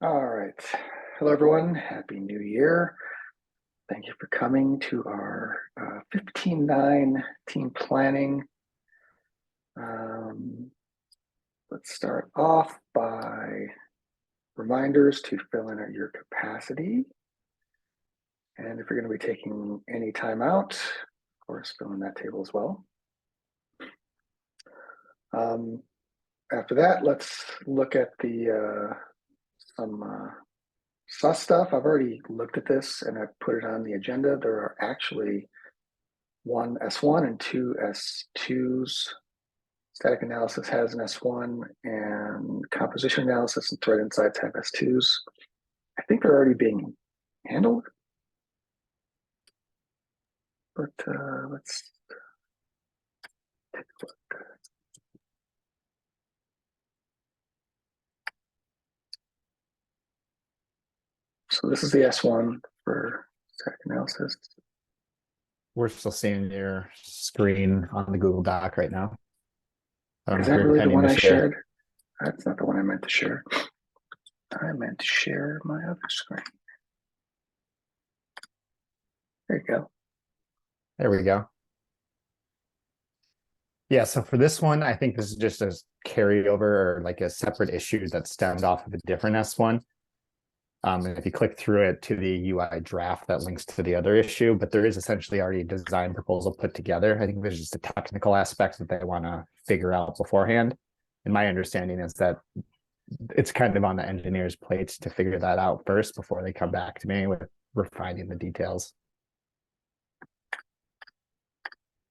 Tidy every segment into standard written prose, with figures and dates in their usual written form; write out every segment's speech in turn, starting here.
All right. Hello, everyone. Happy New Year. Thank you for coming to our 15-9 team planning. Let's start off by reminders to fill in at your capacity. And if you're going to be taking any time out, of course, fill in that table as well. After that, let's look at the some sus stuff. I've already looked at this and I've put it on the agenda. There are actually one S1 and two S2s. Static analysis has an S1 and composition analysis and thread insights have S2s. I think they're already being handled. But let's take a look. So this is the S1 for static analysis. We're still seeing your screen on the Google Doc right now. Is that really the one I shared? That's not the one I meant to share. I meant to share my other screen. There you go. There we go. Yeah, so for this one, I think this is just a carryover or like a separate issue that stemmed off of a different S1. And if you click through it to the UI draft, that links to the other issue, but there is essentially already a design proposal put together. I think there's just a technical aspect that they want to figure out beforehand. And my understanding is that it's kind of on the engineers' plates to figure that out first before they come back to me with refining the details.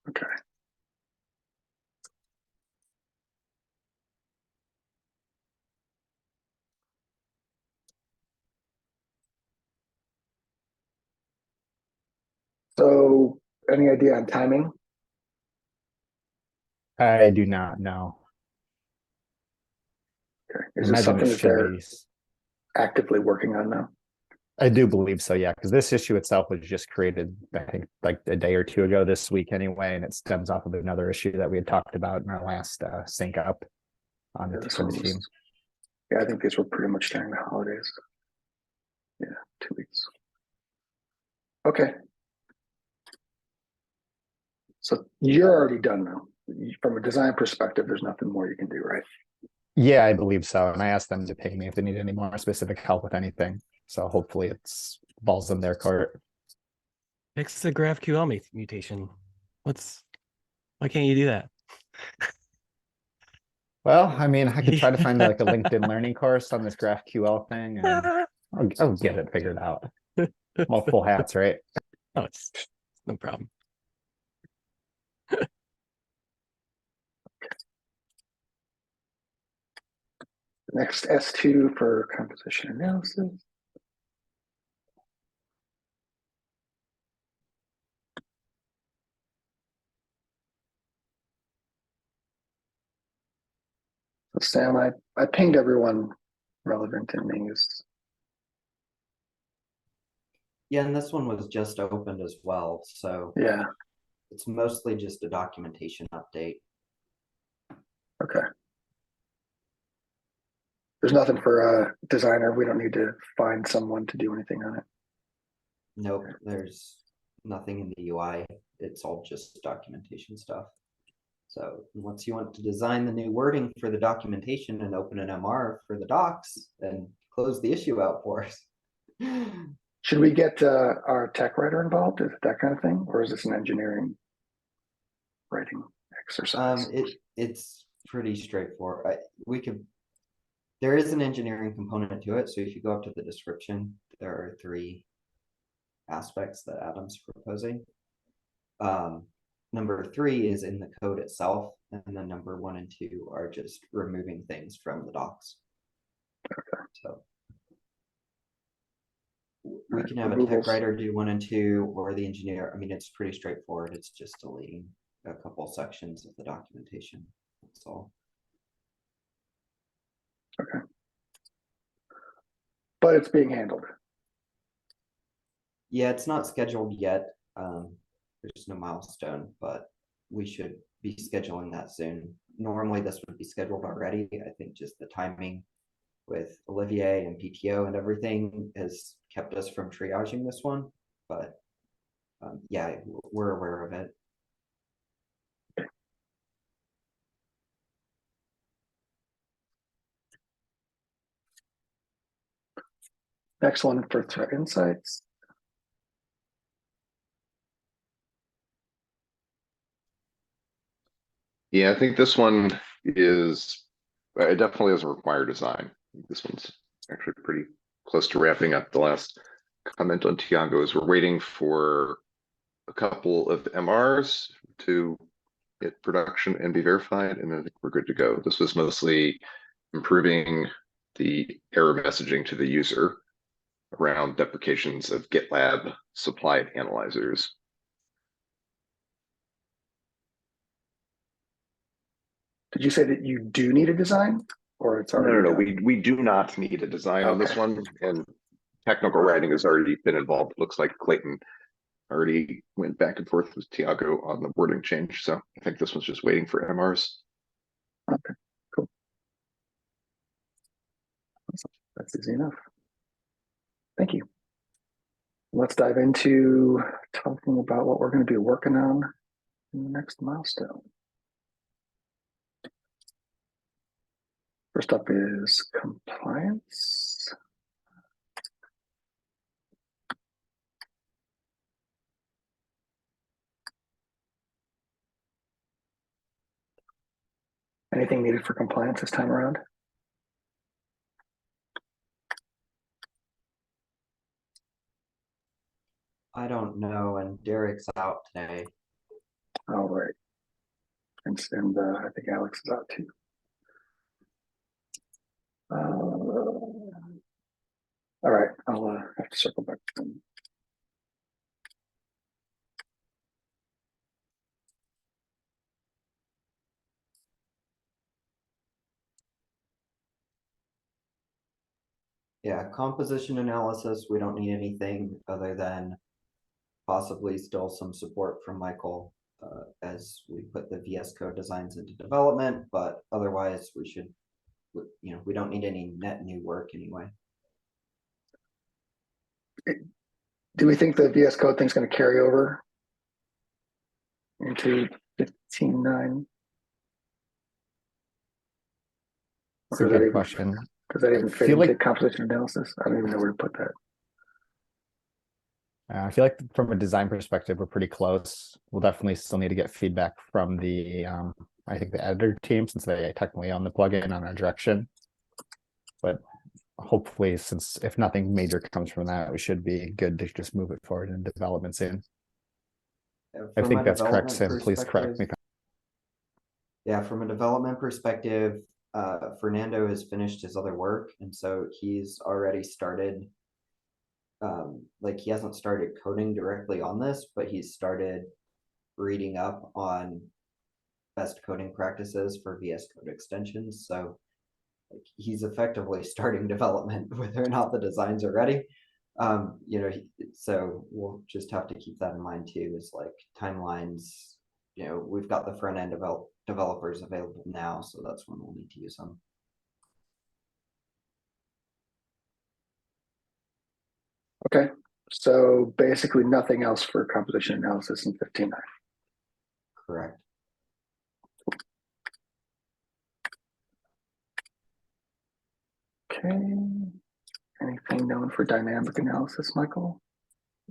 Okay. So, any idea on timing? I do not know. Okay. Is this something that they're actively working on now? I do believe so, yeah, because this issue itself was just created, I think, like a day or two ago this week anyway, and it stems off of another issue that we had talked about in our last sync up on the team. Yeah, I think these were pretty much during the holidays. Yeah, 2 weeks. Okay. So you're already done now. From a design perspective, there's nothing more you can do, right? Yeah, I believe so. And I asked them to ping me if they need any more specific help with anything. So hopefully it's balls in their court. Fix the GraphQL mutation. Why can't you do that? Well, I mean, I could try to find like a LinkedIn learning course on this GraphQL thing and I'll get it figured out. Multiple hats, right? Oh, it's no problem. Next, S2 for composition analysis. So Sam, I pinged everyone relevant in these. Yeah, and this one was just opened as well, so yeah, it's mostly just a documentation update. Okay. There's nothing for a designer. We don't need to find someone to do anything on it. Nope, there's nothing in the UI. It's all just documentation stuff. So once you want to design the new wording for the documentation and open an MR for the docs, then close the issue out for us. Should we get our tech writer involved? Is it that kind of thing? Or is this an engineering writing exercise? It's pretty straightforward. There is an engineering component to it. So if you go up to the description, there are 3 aspects that Adam's proposing. Number 3 is in the code itself, and then number 1 and 2 are just removing things from the docs. Okay. So we can have a tech writer do 1 and 2, or the engineer. I mean, it's pretty straightforward. It's just deleting a couple sections of the documentation. That's all. Okay. But it's being handled. Yeah, it's not scheduled yet. There's no milestone, but we should be scheduling that soon. Normally this would be scheduled already. I think just the timing with Olivier and PTO and everything has kept us from triaging this one, but yeah, we're aware of it. Next one for threat insights. Yeah, I think this one is, it definitely is a required design. This one's actually pretty close to wrapping up. The last comment on Tiago is we're waiting for a couple of MRs to hit production and be verified, and I think we're good to go. This was mostly improving the error messaging to the user around deprecations of GitLab supplied analyzers. Did you say that you do need a design, or it's already No. done? We do not need a design on this Okay. one, and technical writing has already been involved. Looks like Clayton already went back and forth with Tiago on the wording change, so I think this one's just waiting for MRs. Okay, cool. That's easy enough. Thank you. Let's dive into talking about what we're going to be working on in the next milestone. First up is compliance. Anything needed for compliance this time around? I don't know, and Derek's out today. All right. And I think Alex is out too. All right, I'll have to circle back to them. Yeah, composition analysis, we don't need anything other than possibly still some support from Michael as we put the VS Code designs into development, but otherwise we should, we don't need any net new work anyway. Do we think the VS Code thing's going to carry over into 15.9? It's a good question. Does that even I fit feel into like- composition analysis? I don't even know where to put that. I feel like from a design perspective, we're pretty close. We'll definitely still need to get feedback from the, I think the editor team, since they technically own the plugin on our direction. But hopefully, since if nothing major comes from that, we should be good to just move it forward in development soon. I From think a that's correct, development Sim. Please correct me. perspective- Yeah, from a development perspective, Fernando has finished his other work, and so he's already started. Like he hasn't started coding directly on this, but he's started reading up on best coding practices for VS Code extensions. So like he's effectively starting development, whether or not the designs are ready. So we'll just have to keep that in mind too, is like timelines. We've got the front end developers available now, so that's when we'll need to use them. Okay, so basically nothing else for composition analysis in 15.9. Correct. Okay, anything known for dynamic analysis, Michael?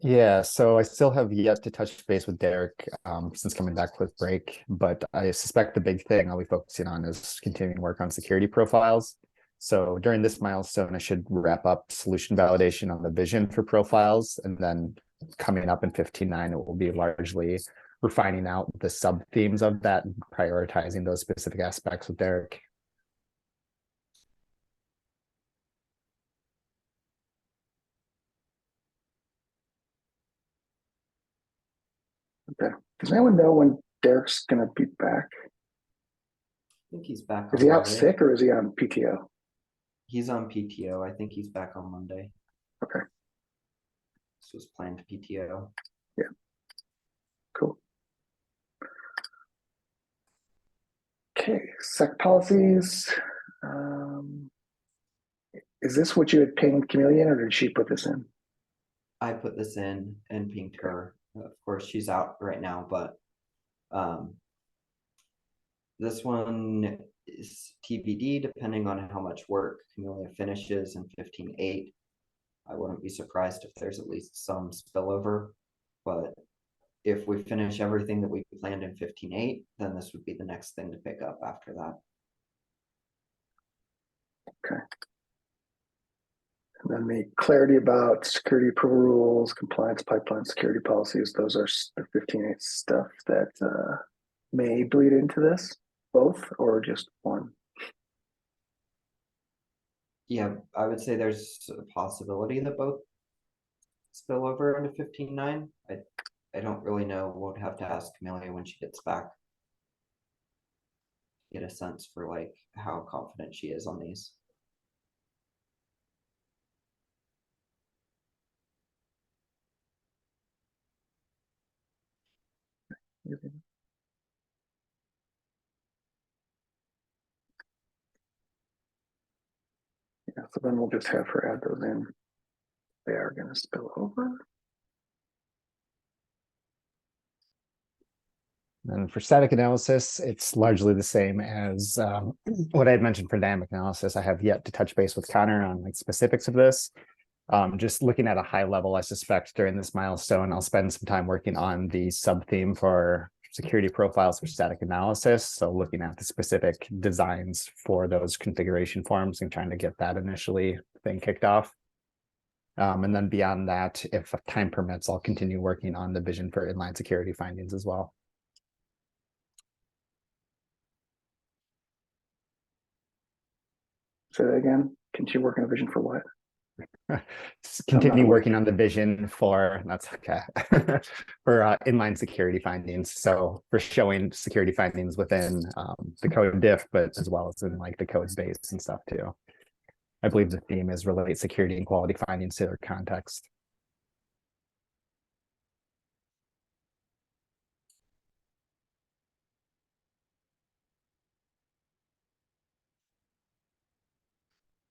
Yeah, so I still have yet to touch base with Derek since coming back with break, but I suspect the big thing I'll be focusing on is continuing work on security profiles. So during this milestone, I should wrap up solution validation on the vision for profiles, and then coming up in 15.9, it will be largely refining out the sub themes of that and prioritizing those specific aspects with Derek. Okay, does anyone know when Derek's going to be back? I think he's back. Is on he out Monday. sick or is he on PTO? He's on PTO. I think he's back on Monday. Okay. This was planned PTO. Yeah. Cool. Okay, sec policies. is this what you had pinged Camellia in, or did she put this in? I put this in and pinged her. Of course, she's out right now, but this one is TBD depending on how much work Camellia finishes in 15.8. I wouldn't be surprised if there's at least some spillover, but if we finish everything that we planned in 15.8, then this would be the next thing to pick up after that. Okay. And then the clarity about security approval rules, compliance pipeline, security policies, those are the 15.8 stuff that may bleed into this, both or just one. Yeah, I would say there's a possibility that both spill over into 15.9. I don't really know. We'll have to ask Camellia when she gets back. Get a sense for like how confident she is on these. Yeah, so then we'll just have her add those in. They are going to spill over. And for static analysis, it's largely the same as what I had mentioned for dynamic analysis. I have yet to touch base with Connor on like specifics of this. Just looking at a high level, I suspect during this milestone, I'll spend some time working on the sub-theme for security profiles for static analysis. So looking at the specific designs for those configuration forms and trying to get that initially thing kicked off. And then beyond that, if time permits, I'll continue working on the vision for inline security findings as well. Say that again. Continue working on vision for what? Continue working on the vision for, that's okay, for inline security findings. So for showing security findings within the code diff, but as well as in like the code base and stuff too. I believe the theme is relate security and quality findings to their context.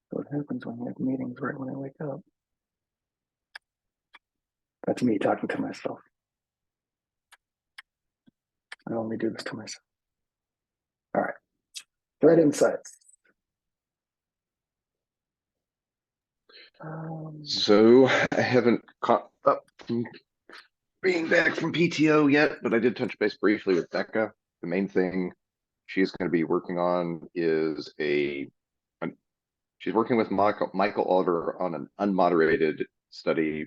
What happens when you have meetings right when I wake up? That's me talking to myself. I only do this to myself. All right. Threat insights. So I haven't caught up from being back from PTO yet, but I did touch base briefly with Becca. The main thing she's going to be working on is she's working with Michael Oliver on an unmoderated study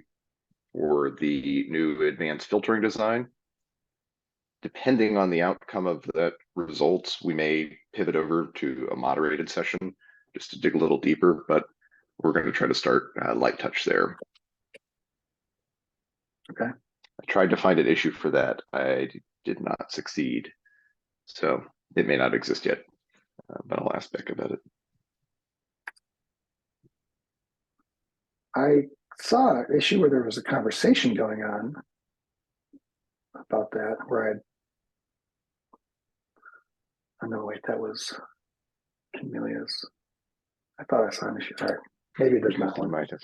for the new advanced filtering design. Depending on the outcome of that results, we may pivot over to a moderated session just to dig a little deeper, but we're going to try to start light touch there. Okay. I tried to find an issue for that. I did not succeed. So it may not exist yet, but I'll ask Beck about it. I saw an issue where there was a conversation going on about that, where oh no, wait, that was Camelia's. I thought I saw an issue. All right. Maybe there's not You one. might have.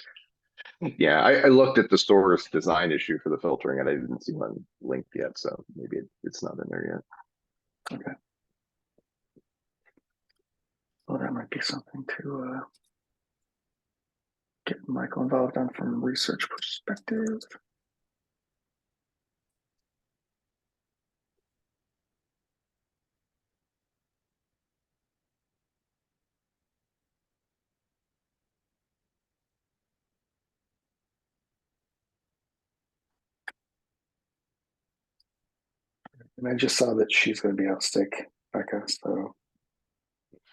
Yeah, I looked at the store's design issue for the filtering and I didn't see one linked yet, so maybe it's not in there yet. Okay. Well, that might be something to get Michael involved on from a research perspective. And I just saw that she's going to be out sick, Becca, so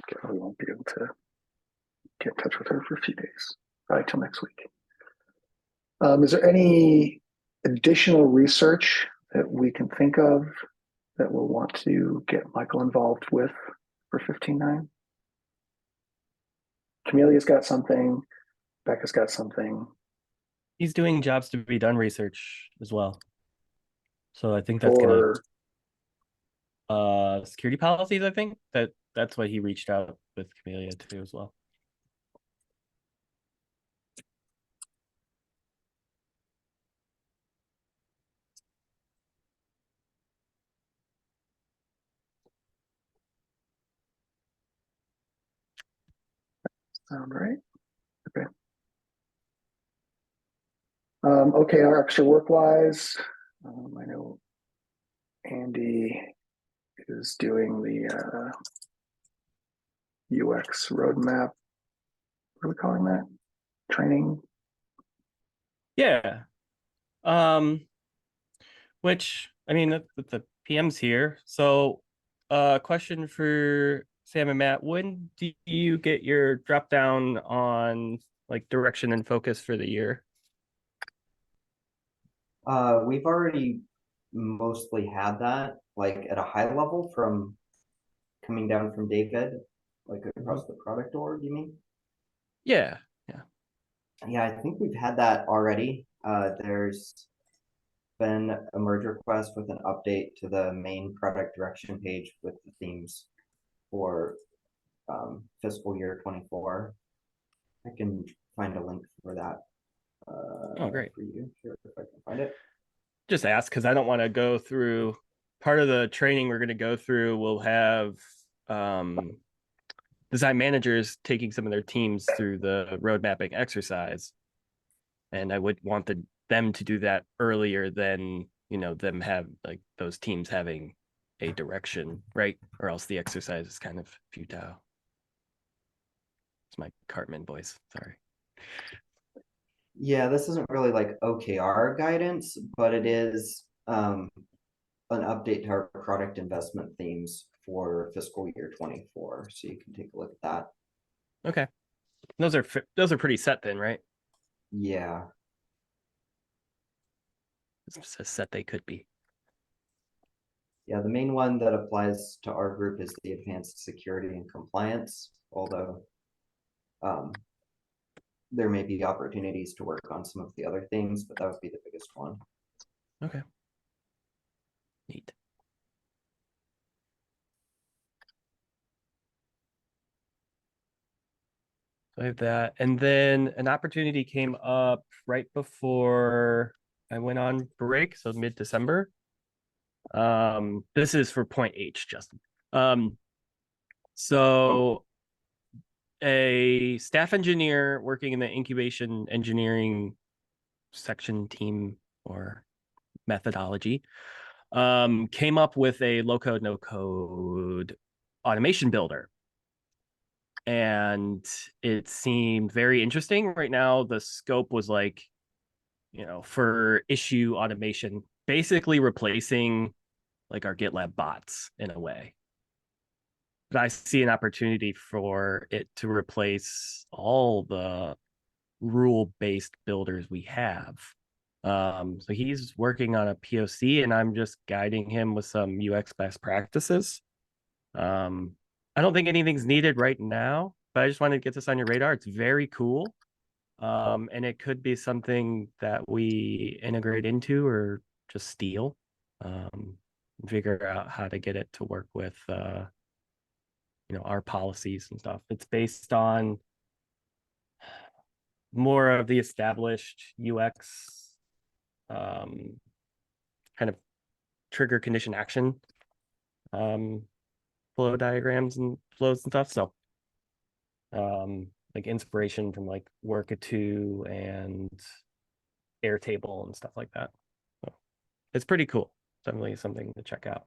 probably won't be able to get in touch with her for a few days, probably till next week. Is there any additional research that we can think of that we'll want to get Michael involved with for 15.9? Camelia's got something, Becca's got something. He's doing jobs to be done research as well. So I think that's Or gonna security policies, I think that's why he reached out with Camellia too as well. Sound right? Okay. Okay, our extra work wise, I know Andy is doing the UX roadmap. What are we calling that? Training. Yeah. Which I mean, with the PMs here. So, question for Sam and Matt: when do you get your drop down on like direction and focus for the year? We've already mostly had that, like at a high level from coming down from David, like across the product org, you mean? Yeah. Yeah, I think we've had that already. There's been a merge request with an update to the main product direction page with the themes for fiscal year 24. I can find a link for that. Oh, great. For you, sure, if I can find it. Just ask because I don't want to go through part of the training we're going to go through. We'll have design managers taking some of their teams through the road mapping exercise. And I would want them to do that earlier than, them have like those teams having a direction, right? Or else the exercise is kind of futile. It's my Cartman voice. Sorry. Yeah, this isn't really like OKR guidance, but it is an update to our product investment themes for fiscal year 24. So you can take a look at that. Okay. Those are pretty set then, right? Yeah. It's as set they could be. Yeah, the main one that applies to our group is the advanced security and compliance, although there may be opportunities to work on some of the other things, but that would be the biggest one. Okay. Neat. So I have that. And then an opportunity came up right before I went on break, so mid-December. This is for point H, Justin. So a staff engineer working in the incubation engineering section team or methodology came up with a low code, no code automation builder. And it seemed very interesting. Right now, the scope was like, for issue automation, basically replacing like our GitLab bots in a way. But I see an opportunity for it to replace all the rule-based builders we have. So he's working on a POC and I'm just guiding him with some UX best practices. I don't think anything's needed right now, but I just wanted to get this on your radar. It's very cool. And it could be something that we integrate into or just steal. Figure out how to get it to work with our policies and stuff. It's based on more of the established UX kind of trigger condition action flow diagrams and flows and stuff. So like inspiration from like Work2 and Airtable and stuff like that. So it's pretty cool. Definitely something to check out.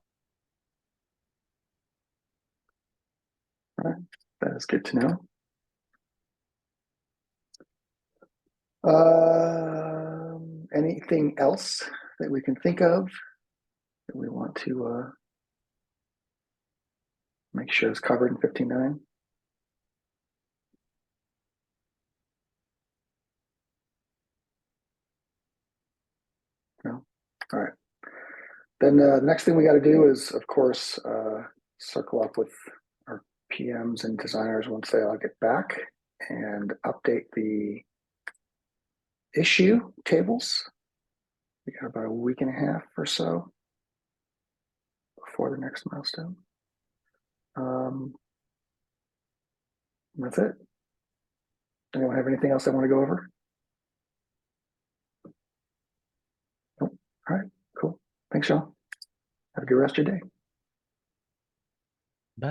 All right, that is good to know. Anything else that we can think of that we want to make sure is covered in 15.9? No? All right. Then the next thing we got to do is, of course, circle up with our PMs and designers once they all get back and update the issue tables. We got about a week and a half or so before the next milestone. That's it. Anyone have anything else they want to go over? Nope. All right, cool. Thanks, y'all. Have a good rest of your day.